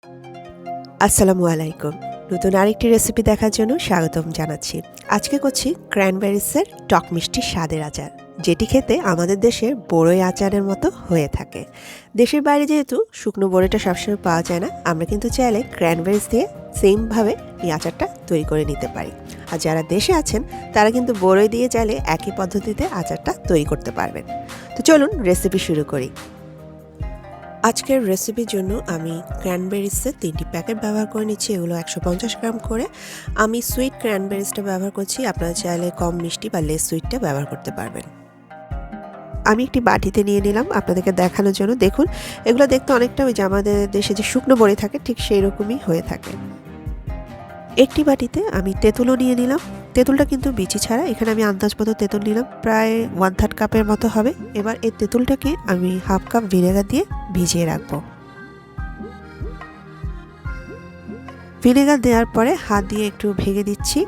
আসসালামু আলাইকুম। নতুন আরেকটি রেসিপি দেখার জন্য স্বাগতম জানাচ্ছি। আজকে করছি ক্র্যানবেরিসের টক মিষ্টি স্বাদের আচার, যেটি খেতে আমাদের দেশের বড়ই আচারের মতো হয়ে থাকে। দেশের বাইরে যেহেতু শুকনো বড়িটা সবসময় পাওয়া যায় না, আমরা কিন্তু চাইলে ক্র্যানবেরিস দিয়ে সেমভাবে এই আচারটা তৈরি করে নিতে পারি। আর যারা দেশে আছেন তারা কিন্তু বড়ই দিয়ে চাইলে একই পদ্ধতিতে আচারটা তৈরি করতে পারবেন। তো চলুন রেসিপি শুরু করি। আজকের রেসিপির জন্য আমি ক্র্যানবেরিসের 3টি প্যাকেট ব্যবহার করে নিচ্ছি। এগুলো 150 গ্রাম করে। আমি সুইট ক্র্যানবেরিসটা ব্যবহার করছি, আপনারা চাইলে কম মিষ্টি বা লেস সুইটটা ব্যবহার করতে পারবেন। আমি একটি বাটিতে নিয়ে নিলাম আপনাদেরকে দেখানোর জন্য। দেখুন, এগুলো দেখতে অনেকটা ওই যে আমাদের দেশে যে শুকনো বড়ি থাকে ঠিক সেই রকমই হয়ে থাকে। একটি বাটিতে আমি তেঁতুলও নিয়ে নিলাম। তেঁতুলটা কিন্তু বিচি ছাড়া। এখানে আমি আন্দাজ মতো তেঁতুল নিলাম, প্রায় 1/3 কাপের মতো হবে। এবার এই তেঁতুলটাকে আমি 1/2 কাপ ভিনেগার দিয়ে ভিজিয়ে রাখবো। ভিনেগার দেওয়ার পরে হাত দিয়ে একটু ভেঙে দিচ্ছি,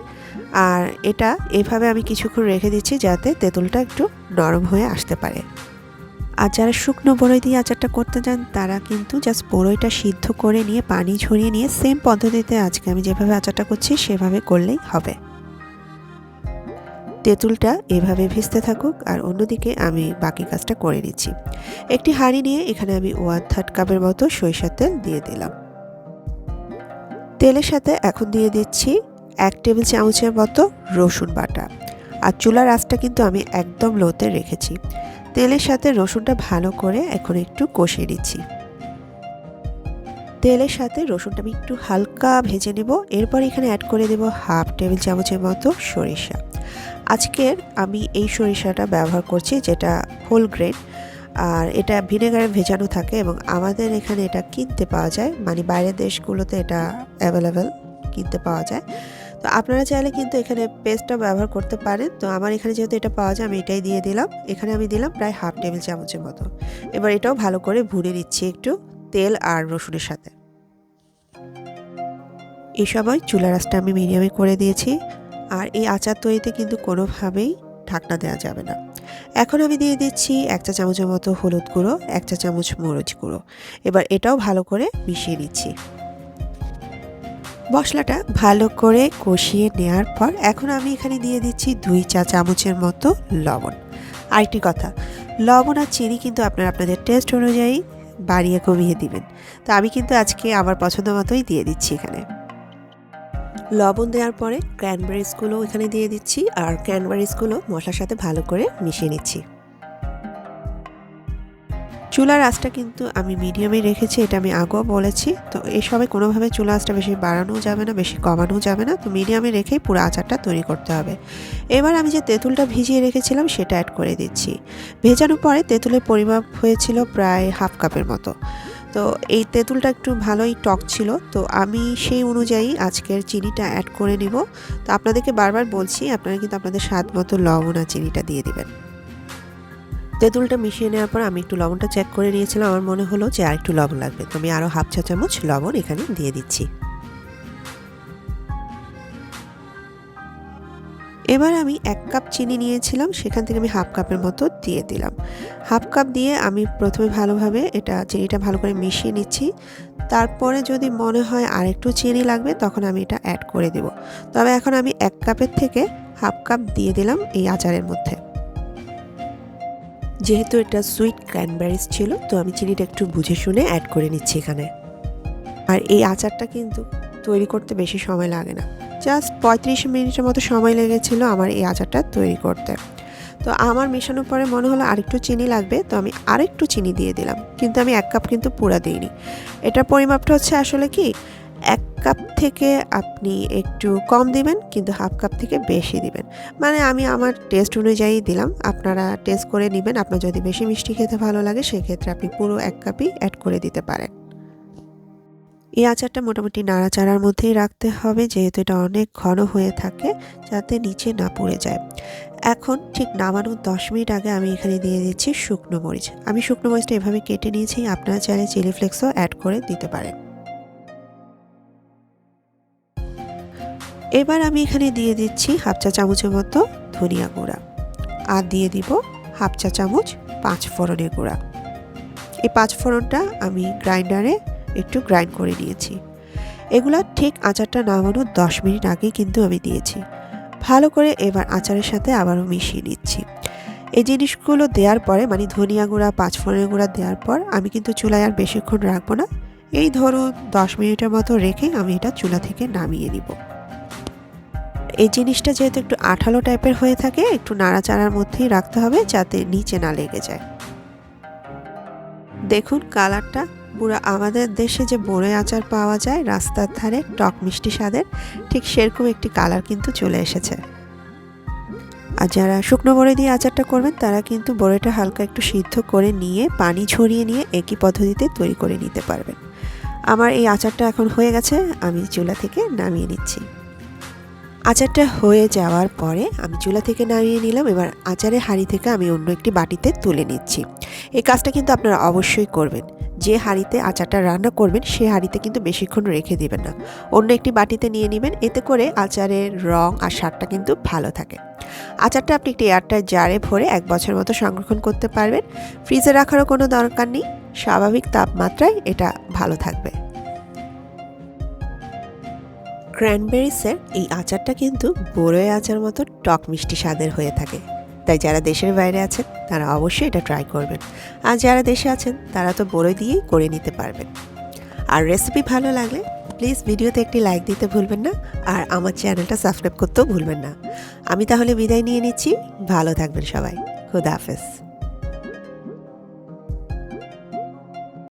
আর এটা এভাবে আমি কিছুক্ষণ রেখে দিচ্ছি যাতে তেঁতুলটা একটু নরম হয়ে আসতে পারে। আর যারা শুকনো বড়ই দিয়ে আচারটা করতে যান তারা কিন্তু জাস্ট বড়ইটা সিদ্ধ করে নিয়ে পানি ঝরিয়ে নিয়ে সেম পদ্ধতিতে আজকে আমি যেভাবে আচারটা করছি সেভাবে করলেই হবে। তেঁতুলটা এভাবে ভিজতে থাকুক, আর অন্যদিকে আমি বাকি কাজটা করে নিচ্ছি। একটি হাঁড়ি নিয়ে এখানে আমি 1/3 কাপের মতো সরিষার তেল দিয়ে দিলাম। তেলের সাথে এখন দিয়ে দিচ্ছি 1 টেবিল চামচের মতো রসুন বাটা। আর চুলার আঁচটা কিন্তু আমি একদম লোতে রেখেছি। তেলের সাথে রসুনটা ভালো করে এখন একটু কষিয়ে নিচ্ছি। তেলের সাথে রসুনটা আমি একটু হালকা ভেজে নেব। এরপর এখানে অ্যাড করে দেব 1/2 টেবিল চামচের মতো সরিষা। আজকের আমি এই সরিষাটা ব্যবহার করছি যেটা হোল গ্রেন, আর এটা ভিনেগারে ভেজানো থাকে এবং আমাদের এখানে এটা কিনতে পাওয়া যায়, মানে বাইরের দেশগুলোতে এটা অ্যাভেলেবেল কিনতে পাওয়া যায়। তো আপনারা চাইলে কিন্তু এখানে পেস্টটা ব্যবহার করতে পারেন। তো আমার এখানে যেহেতু এটা পাওয়া যায় আমি এটাই দিয়ে দিলাম। এখানে আমি দিলাম প্রায় 1/2 টেবিল চামচের মতো। এবার এটাও ভালো করে ভুনে নিচ্ছি একটু তেল আর রসুনের সাথে। এই সময় চুলার আঁচটা আমি মিডিয়ামে করে দিয়েছি। আর এই আচার তৈরিতে কিন্তু কোনোভাবেই ঢাকনা দেওয়া যাবে না। এখন আমি দিয়ে দিচ্ছি 1 চা চামচের মতো হলুদ গুঁড়ো, 1 চা চামচ মরিচ গুঁড়ো। এবার এটাও ভালো করে মিশিয়ে নিচ্ছি। মশলাটা ভালো করে কষিয়ে নেওয়ার পর এখন আমি এখানে দিয়ে দিচ্ছি 2 চা চামচের মতো লবণ। আরেকটি কথা, লবণ আর চিনি কিন্তু আপনারা আপনাদের টেস্ট অনুযায়ী বাড়িয়ে কমিয়ে দিবেন। তো আমি কিন্তু আজকে আমার পছন্দ মতোই দিয়ে দিচ্ছি এখানে। লবণ দেওয়ার পরে ক্র্যানবেরিসগুলো এখানে দিয়ে দিচ্ছি, আর ক্র্যানবেরিসগুলো মশলার সাথে ভালো করে মিশিয়ে নিচ্ছি। চুলার আঁচটা কিন্তু আমি মিডিয়ামে রেখেছি, এটা আমি আগেও বলেছি। তো এই সময় কোনোভাবে চুলা আঁচটা বেশি বাড়ানো যাবে না, বেশি কমানো যাবে না। তো মিডিয়ামে রেখেই পুরো আচারটা তৈরি করতে হবে। এবার আমি যে তেঁতুলটা ভিজিয়ে রেখেছিলাম সেটা অ্যাড করে দিচ্ছি। ভেজানোর পরে তেঁতুলের পরিমাপ হয়েছিল প্রায় 1/2 কাপের মতো। তো এই তেঁতুলটা একটু ভালোই টক ছিল, তো আমি সেই অনুযায়ী আজকের চিনিটা অ্যাড করে নিব। তো আপনাদেরকে বারবার বলছি আপনারা কিন্তু আপনাদের স্বাদ মতো লবণ আর চিনিটা দিয়ে দিবেন। তেঁতুলটা মিশিয়ে নেওয়ার পর আমি একটু লবণটা চেক করে নিয়েছিলাম, আমার মনে হলো যে আর একটু লবণ লাগবে, তো আমি আরও 1/2 চা চামচ লবণ এখানে দিয়ে দিচ্ছি। এবার আমি 1 কাপ চিনি নিয়েছিলাম, সেখান থেকে আমি 1/2 কাপের মতো দিয়ে দিলাম। 1/2 কাপ দিয়ে আমি প্রথমে ভালোভাবে চিনিটা ভালো করে মিশিয়ে নিচ্ছি। তারপরে যদি মনে হয় আর একটু চিনি লাগবে তখন আমি এটা অ্যাড করে দেব। তবে এখন আমি 1 কাপের থেকে 1/2 কাপ দিয়ে দিলাম এই আচারের মধ্যে। যেহেতু এটা সুইট ক্র্যানবেরিজ ছিল, তো আমি চিনিটা একটু বুঝে শুনে অ্যাড করে নিচ্ছি এখানে। আর এই আচারটা কিন্তু তৈরি করতে বেশি সময় লাগে না, জাস্ট 35 মিনিটের মতো সময় লেগেছিল আমার এই আচারটা তৈরি করতে। তো আমার মেশানোর পরে মনে হলো আরেকটু চিনি লাগবে, তো আমি আরেকটু চিনি দিয়ে দিলাম। কিন্তু আমি 1 কাপ কিন্তু পুরা দিইনি। এটার পরিমাপটা হচ্ছে আসলে কি 1 কাপ থেকে আপনি একটু কম দিবেন, কিন্তু 1/2 কাপ থেকে বেশি দিবেন। মানে আমি আমার টেস্ট অনুযায়ী দিলাম, আপনারা টেস্ট করে নেবেন। আপনার যদি বেশি মিষ্টি খেতে ভালো লাগে সেক্ষেত্রে আপনি পুরো 1 কাপই অ্যাড করে দিতে পারেন। এই আচারটা মোটামুটি নাড়াচাড়ার মধ্যেই রাখতে হবে, যেহেতু এটা অনেক ঘন হয়ে থাকে, যাতে নিচে না পড়ে যায়। এখন ঠিক নামানোর 10 মিনিট আগে আমি এখানে দিয়ে দিচ্ছি শুকনো মরিচ। আমি শুকনো মরিচটা এভাবে কেটে নিয়েছি, আপনারা চাইলে চিলি ফ্লেক্সও অ্যাড করে দিতে পারেন। এবার আমি এখানে দিয়ে দিচ্ছি 1/2 চা চামচের মতো ধনিয়া গুঁড়া, আর দিয়ে দিব 1/2 চা চামচ পাঁচ ফোড়নের গুঁড়া। এই 5 ফোড়নটা আমি গ্রাইন্ডারে একটু গ্রাইন্ড করে নিয়েছি। এগুলা ঠিক আচারটা নামানোর 10 মিনিট আগে কিন্তু আমি দিয়েছি। ভালো করে এবার আচারের সাথে আবারও মিশিয়ে নিচ্ছি। এই জিনিসগুলো দেওয়ার পরে মানে ধনিয়া গুঁড়া, পাঁচ ফোড়নের গুঁড়া দেওয়ার পর আমি কিন্তু চুলায় আর বেশিক্ষণ রাখবো না। এই ধরুন 10 মিনিটের মতো রেখে আমি এটা চুলা থেকে নামিয়ে নিব। এই জিনিসটা যেহেতু একটু আঠালো টাইপের হয়ে থাকে, একটু নাড়াচাড়ার মধ্যেই রাখতে হবে যাতে নিচে না লেগে যায়। দেখুন কালারটা পুরো আমাদের দেশে যে বড়ই আচার পাওয়া যায় রাস্তার ধারে টক মিষ্টি স্বাদের, ঠিক সেরকম একটি কালার কিন্তু চলে এসেছে। আর যারা শুকনো বড়ই দিয়ে আচারটা করবেন তারা কিন্তু বড়ইটা হালকা একটু সিদ্ধ করে নিয়ে পানি ঝরিয়ে নিয়ে একই পদ্ধতিতে তৈরি করে নিতে পারবেন। আমার এই আচারটা এখন হয়ে গেছে, আমি চুলা থেকে নামিয়ে নিচ্ছি। আচারটা হয়ে যাওয়ার পরে আমি চুলা থেকে নামিয়ে নিলাম। এবার আচারের হাঁড়ি থেকে আমি অন্য একটি বাটিতে তুলে নিচ্ছি। এই কাজটা কিন্তু আপনারা অবশ্যই করবেন। যে হাঁড়িতে আচারটা রান্না করবেন সেই হাঁড়িতে কিন্তু বেশিক্ষণ রেখে দিবেন না, অন্য একটি বাটিতে নিয়ে নেবেন। এতে করে আচারের রং আর স্বাদটা কিন্তু ভালো থাকে। আচারটা আপনি একটি এয়ারটাইট জারে ভরে 1 বছর মতো সংরক্ষণ করতে পারবেন। ফ্রিজে রাখারও কোনো দরকার নেই, স্বাভাবিক তাপমাত্রায় এটা ভালো থাকবে। ক্র্যানবেরিসের এই আচারটা কিন্তু বড়ই আচার মতো টক মিষ্টি স্বাদের হয়ে থাকে। তাই যারা দেশের বাইরে আছেন তারা অবশ্যই এটা ট্রাই করবেন। আর যারা দেশে আছেন তারা তো বড়ই দিয়েই করে নিতে পারবেন। আর রেসিপি ভালো লাগলে প্লিজ ভিডিওতে একটি লাইক দিতে ভুলবেন না, আর আমার চ্যানেলটা সাবস্ক্রাইব করতেও ভুলবেন না। আমি তাহলে বিদায় নিয়ে নিচ্ছি। ভালো থাকবেন সবাই। খুদা হাফেজ।